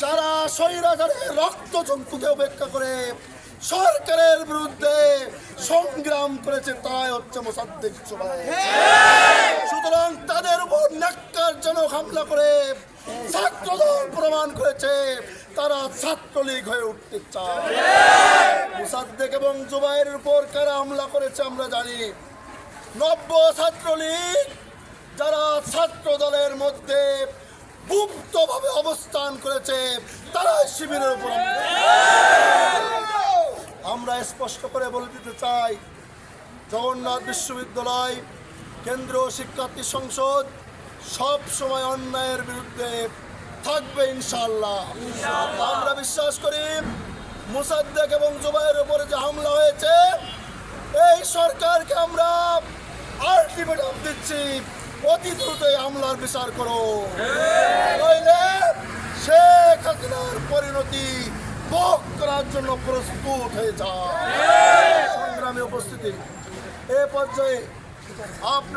যারা স্বৈরাচারের রক্ত চক্ষুকে উপেক্ষা করে সরকারের বিরুদ্ধে সংগ্রাম করেছে তাই হচ্ছে মোসাদ্দেক জুবায়ের। সুতরাং তাদের উপর ন্যাক্কারজনক হামলা করে ছাত্রদল প্রমাণ করেছে তারা ছাত্রলীগ হয়ে উঠতে চায়। মোসাদ্দেক এবং জুবায়ের উপর কারা হামলা করেছে আমরা জানি। নব্য ছাত্রলীগ যারা ছাত্র দলের মধ্যে গুপ্তভাবে অবস্থান করেছে তারা শিবিরের উপর আমরা স্পষ্ট করে বলে দিতে চাই, জগন্নাথ বিশ্ববিদ্যালয় কেন্দ্রীয় শিক্ষার্থী সংসদ সব সময় অন্যায়ের বিরুদ্ধে থাকবে ইনশাআল্লাহ। আমরা বিশ্বাস করি মোসাদ্দেক এবং জুবায়ের উপরে যে হামলা হয়েছে এই সরকারকে আমরা আলটিমেটাম দিচ্ছি, অতি দ্রুত এই হামলার বিচার করো, নইলে শেখ হাসিনার পরিণতি ভোগ করার জন্য প্রস্তুত হয়ে যায়। সংগ্রামী উপস্থিতি এ পর্যায়ে আপনার